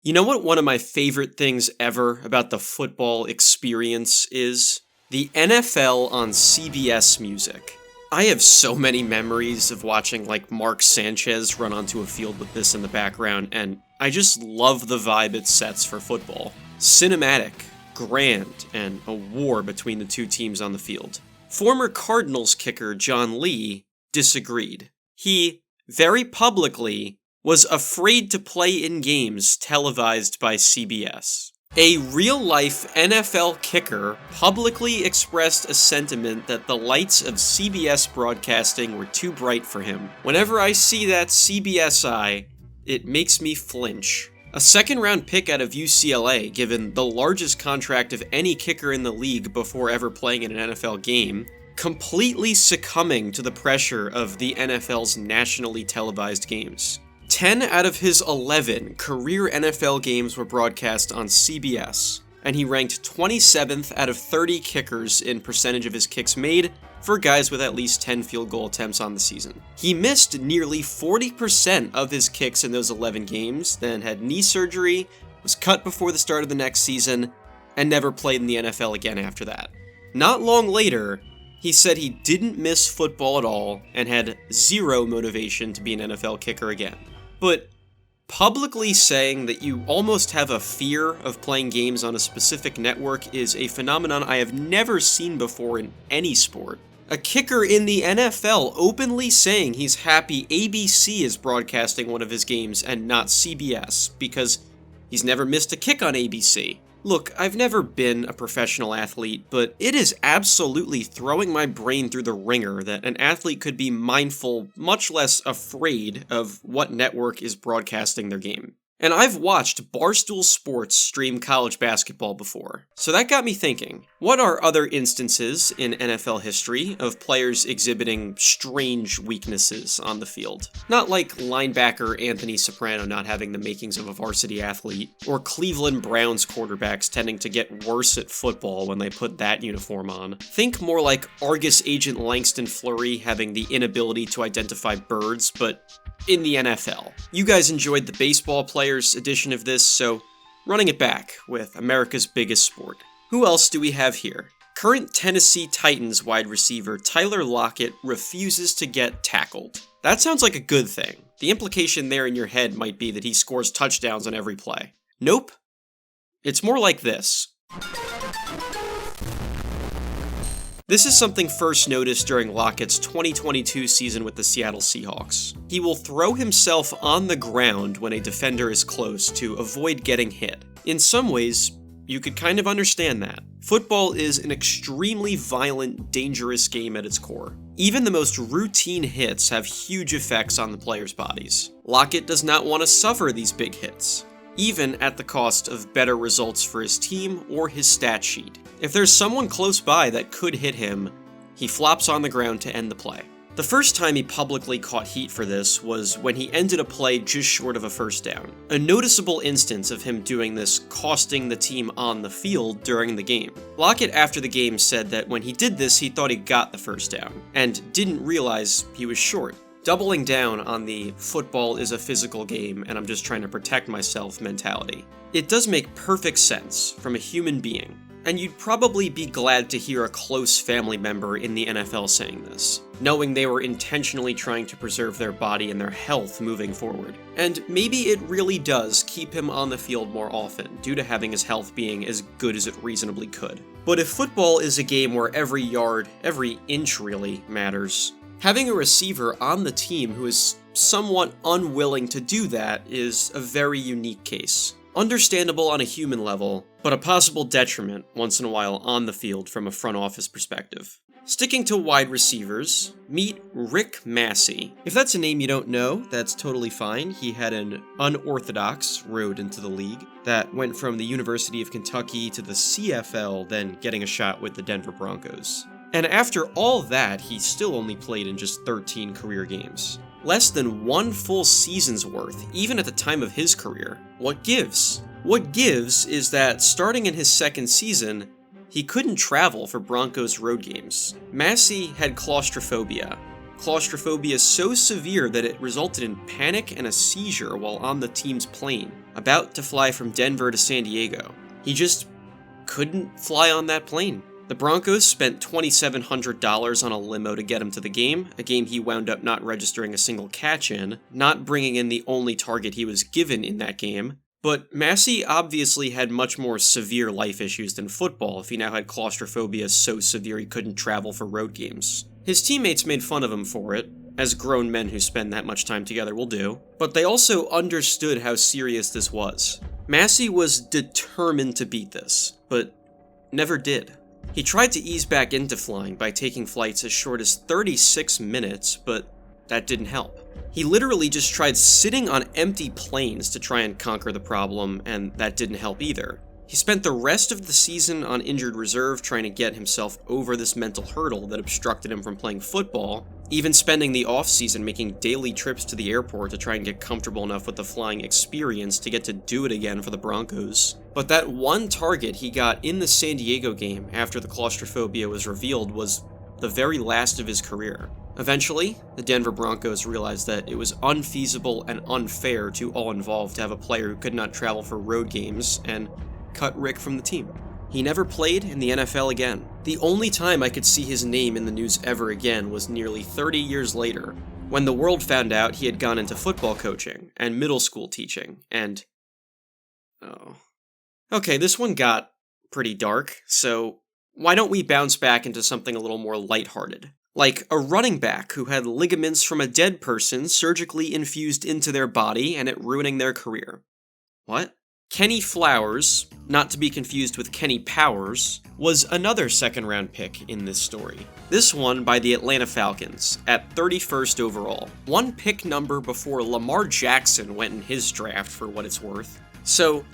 You know what one of my favorite things ever about the football experience is? The NFL on CBS music. I have so many memories of watching Mark Sanchez run onto a field with this in the background, and I just love the vibe it sets for football. Cinematic, grand, and a war between the two teams on the field. Former Cardinals kicker John Lee disagreed. He, very publicly, was afraid to play in games televised by CBS. A real-life NFL kicker publicly expressed a sentiment that the lights of CBS broadcasting were too bright for him. Whenever I see that CBS eye, it makes me flinch. A second-round pick out of UCLA, given the largest contract of any kicker in the league before ever playing in an NFL game, completely succumbing to the pressure of the NFL's nationally televised games. 10 out of his 11 career NFL games were broadcast on CBS, and he ranked 27th out of 30 kickers in percentage of his kicks made for guys with at least 10 field goal attempts on the season. He missed nearly 40% of his kicks in those 11 games, then had knee surgery, was cut before the start of the next season, and never played in the NFL again after that. Not long later, he said he didn't miss football at all and had zero motivation to be an NFL kicker again. But publicly saying that you almost have a fear of playing games on a specific network is a phenomenon I have never seen before in any sport. A kicker in the NFL openly saying he's happy ABC is broadcasting one of his games and not CBS because he's never missed a kick on ABC. Look, I've never been a professional athlete, but it is absolutely throwing my brain through the ringer that an athlete could be mindful, much less afraid, of what network is broadcasting their game. And I've watched Barstool Sports stream college basketball before, so that got me thinking, what are other instances in NFL history of players exhibiting strange weaknesses on the field? Not like linebacker Anthony Soprano not having the makings of a varsity athlete, or Cleveland Browns quarterbacks tending to get worse at football when they put that uniform on. Think more like Argus agent Langston Fleury having the inability to identify birds, but in the NFL. You guys enjoyed the baseball players edition of this, so running it back with America's biggest sport. Who else do we have here? Current Tennessee Titans wide receiver Tyler Lockett refuses to get tackled. That sounds like a good thing. The implication there in your head might be that he scores touchdowns on every play. Nope. It's more like this. This is something first noticed during Lockett's 2022 season with the Seattle Seahawks. He will throw himself on the ground when a defender is close to avoid getting hit. In some ways, you could kind of understand that. Football is an extremely violent, dangerous game at its core. Even the most routine hits have huge effects on the players' bodies. Lockett does not want to suffer these big hits, even at the cost of better results for his team or his stat sheet. If there's someone close by that could hit him, he flops on the ground to end the play. The first time he publicly caught heat for this was when he ended a play just short of a first down. A noticeable instance of him doing this costing the team on the field during the game. Lockett after the game said that when he did this he thought he got the first down, and didn't realize he was short. Doubling down on the football is a physical game and I'm just trying to protect myself mentality. It does make perfect sense from a human being. And you'd probably be glad to hear a close family member in the NFL saying this, knowing they were intentionally trying to preserve their body and their health moving forward. And maybe it really does keep him on the field more often, due to having his health being as good as it reasonably could. But if football is a game where every yard, every inch really matters, having a receiver on the team who is somewhat unwilling to do that is a very unique case. Understandable on a human level, but a possible detriment once in a while on the field from a front office perspective. Sticking to wide receivers, meet Rick Massie. If that's a name you don't know, that's totally fine. He had an unorthodox road into the league that went from the University of Kentucky to the CFL, then getting a shot with the Denver Broncos. And after all that, he still only played in just 13 career games. Less than one full season's worth, even at the time of his career. What gives? What gives is that starting in his second season, he couldn't travel for Broncos road games. Massie had claustrophobia, claustrophobia so severe that it resulted in panic and a seizure while on the team's plane, about to fly from Denver to San Diego. He just couldn't fly on that plane. The Broncos spent $2,700 on a limo to get him to the game, a game he wound up not registering a single catch in, not bringing in the only target he was given in that game. But Massie obviously had much more severe life issues than football if he now had claustrophobia so severe he couldn't travel for road games. His teammates made fun of him for it, as grown men who spend that much time together will do, but they also understood how serious this was. Massie was determined to beat this, but never did. He tried to ease back into flying by taking flights as short as 36 minutes, but that didn't help. He literally just tried sitting on empty planes to try and conquer the problem, and that didn't help either. He spent the rest of the season on injured reserve trying to get himself over this mental hurdle that obstructed him from playing football, even spending the off-season making daily trips to the airport to try and get comfortable enough with the flying experience to get to do it again for the Broncos. But that one target he got in the San Diego game after the claustrophobia was revealed was the very last of his career. Eventually, the Denver Broncos realized that it was unfeasible and unfair to all involved to have a player who could not travel for road games, and cut Rick from the team. He never played in the NFL again. The only time I could see his name in the news ever again was nearly 30 years later, when the world found out he had gone into football coaching and middle school teaching, and... oh. Okay, this one got pretty dark, so why don't we bounce back into something a little more lighthearted? Like a running back who had ligaments from a dead person surgically infused into their body and it ruining their career. What? Kenny Flowers, not to be confused with Kenny Powers, was another second-round pick in this story. This one by the Atlanta Falcons, at 31st overall. One pick number before Lamar Jackson went in his draft, for what it's worth. So,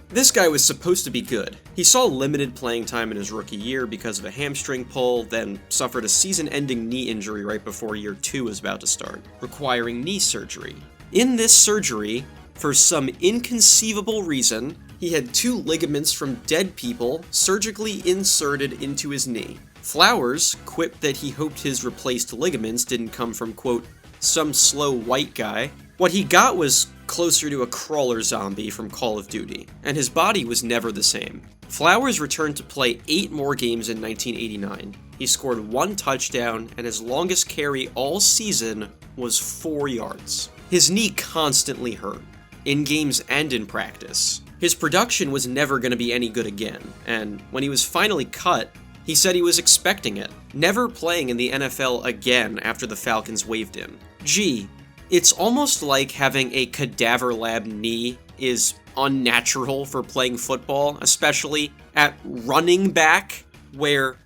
this guy was supposed to be good. He saw limited playing time in his rookie year because of a hamstring pull, then suffered a season-ending knee injury right before year 2 was about to start, requiring knee surgery. In this surgery, for some inconceivable reason, he had 2 ligaments from dead people surgically inserted into his knee. Flowers quipped that he hoped his replaced ligaments didn't come from, quote, some slow white guy. What he got was closer to a crawler zombie from Call of Duty, and his body was never the same. Flowers returned to play 8 more games in 1989. He scored 1 touchdown, and his longest carry all season was 4 yards. His knee constantly hurt, in games and in practice. His production was never going to be any good again, and when he was finally cut, he said he was expecting it, never playing in the NFL again after the Falcons waived him. Gee, it's almost like having a cadaver lab knee is unnatural for playing football, especially at running back, where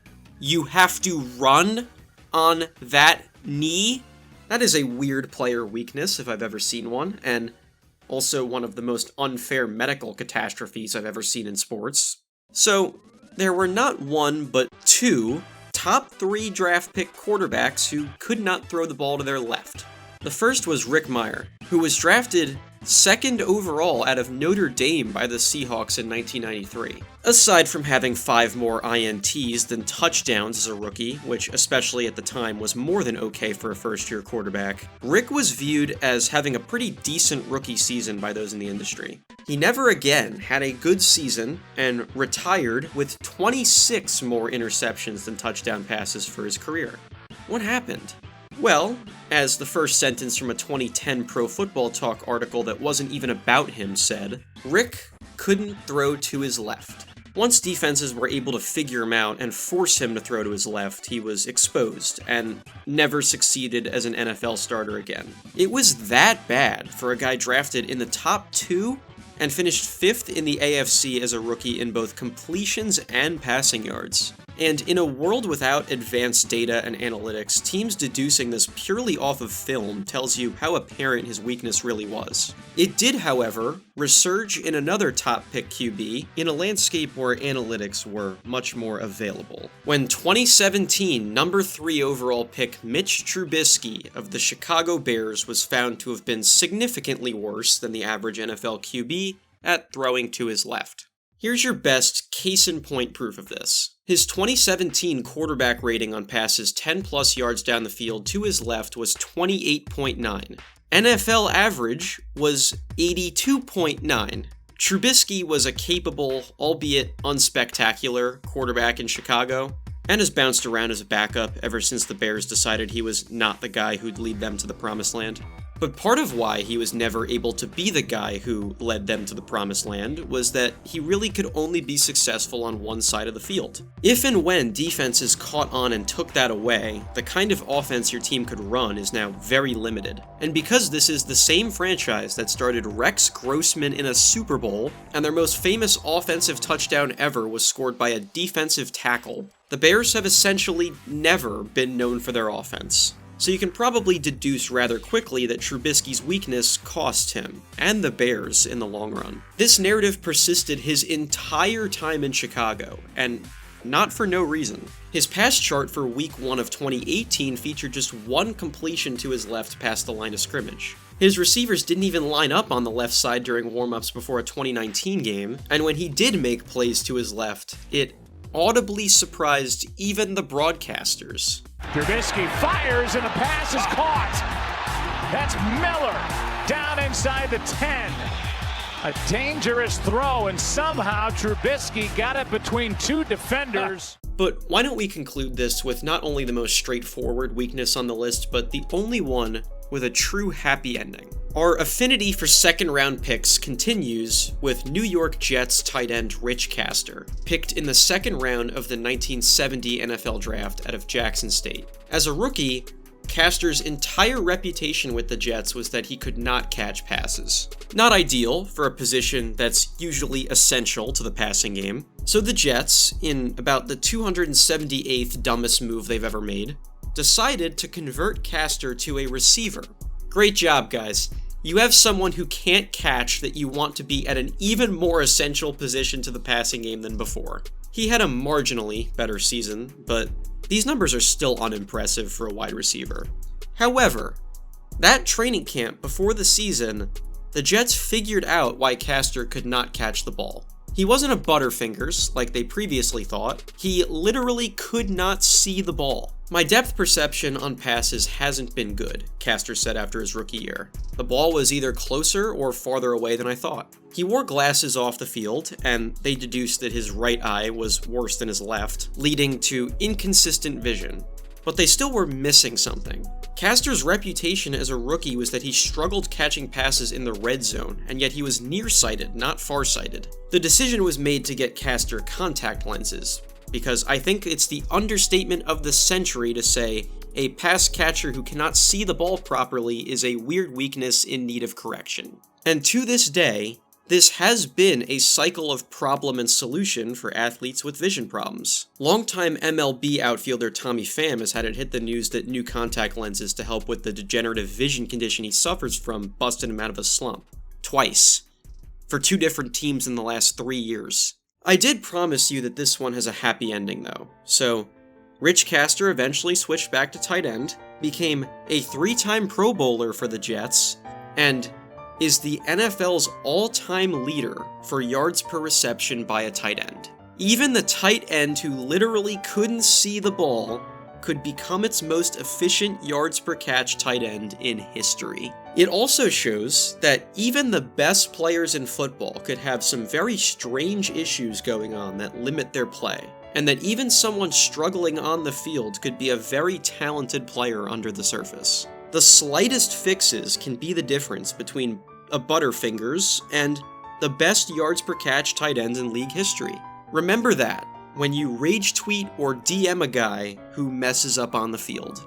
you have to run on that knee. That is a weird player weakness if I've ever seen one, and also one of the most unfair medical catastrophes I've ever seen in sports. So, there were not 1, but 2 top 3 draft pick quarterbacks who could not throw the ball to their left. The first was Rick Mirer, who was drafted 2nd overall out of Notre Dame by the Seahawks in 1993. Aside from having 5 more INTs than touchdowns as a rookie, which especially at the time was more than okay for a first-year quarterback, Rick was viewed as having a pretty decent rookie season by those in the industry. He never again had a good season and retired with 26 more interceptions than touchdown passes for his career. What happened? Well, as the first sentence from a 2010 Pro Football Talk article that wasn't even about him said, Rick couldn't throw to his left. Once defenses were able to figure him out and force him to throw to his left, he was exposed and never succeeded as an NFL starter again. It was that bad for a guy drafted in the top 2 and finished 5th in the AFC as a rookie in both completions and passing yards. And in a world without advanced data and analytics, teams deducing this purely off of film tells you how apparent his weakness really was. It did, however, resurge in another top pick QB in a landscape where analytics were much more available. When 2017 number 3 overall pick Mitch Trubisky of the Chicago Bears was found to have been significantly worse than the average NFL QB at throwing to his left. Here's your best case-in-point proof of this. His 2017 quarterback rating on passes 10-plus yards down the field to his left was 28.9. NFL average was 82.9. Trubisky was a capable, albeit unspectacular, quarterback in Chicago, and has bounced around as a backup ever since the Bears decided he was not the guy who'd lead them to the promised land. But part of why he was never able to be the guy who led them to the promised land was that he really could only be successful on one side of the field. If and when defenses caught on and took that away, the kind of offense your team could run is now very limited. And because this is the same franchise that started Rex Grossman in a Super Bowl, and their most famous offensive touchdown ever was scored by a defensive tackle, the Bears have essentially never been known for their offense. So you can probably deduce rather quickly that Trubisky's weakness cost him, and the Bears, in the long run. This narrative persisted his entire time in Chicago, and not for no reason. His pass chart for Week 1 of 2018 featured just one completion to his left past the line of scrimmage. His receivers didn't even line up on the left side during warm-ups before a 2019 game, and when he did make plays to his left, it audibly surprised even the broadcasters. Trubisky fires and the pass is caught. That's Miller down inside the 10. A dangerous throw, and somehow Trubisky got it between two defenders. But why don't we conclude this with not only the most straightforward weakness on the list, but the only one with a true happy ending. Our affinity for second-round picks continues with New York Jets tight end Rich Castor, picked in the second round of the 1970 NFL Draft out of Jackson State. As a rookie, Castor's entire reputation with the Jets was that he could not catch passes. Not ideal for a position that's usually essential to the passing game. So the Jets, in about the 278th dumbest move they've ever made, decided to convert Castor to a receiver. Great job, guys. You have someone who can't catch that you want to be at an even more essential position to the passing game than before. He had a marginally better season, but these numbers are still unimpressive for a wide receiver. However, that training camp before the season, the Jets figured out why Castor could not catch the ball. He wasn't a Butterfingers, like they previously thought. He literally could not see the ball. My depth perception on passes hasn't been good, Castor said after his rookie year. The ball was either closer or farther away than I thought. He wore glasses off the field, and they deduced that his right eye was worse than his left, leading to inconsistent vision. But they still were missing something. Castor's reputation as a rookie was that he struggled catching passes in the red zone, and yet he was nearsighted, not farsighted. The decision was made to get Castor contact lenses, because I think it's the understatement of the century to say a pass catcher who cannot see the ball properly is a weird weakness in need of correction. And to this day, this has been a cycle of problem and solution for athletes with vision problems. Longtime MLB outfielder Tommy Pham has had it hit the news that new contact lenses to help with the degenerative vision condition he suffers from busted him out of a slump. Twice. For two different teams in the last 3 years. I did promise you that this one has a happy ending though. So, Rich Castor eventually switched back to tight end, became a 3-time Pro Bowler for the Jets, and is the NFL's all-time leader for yards per reception by a tight end. Even the tight end who literally couldn't see the ball could become its most efficient yards per catch tight end in history. It also shows that even the best players in football could have some very strange issues going on that limit their play, and that even someone struggling on the field could be a very talented player under the surface. The slightest fixes can be the difference between a Butterfingers and the best yards per catch tight ends in league history. Remember that when you rage tweet or DM a guy who messes up on the field.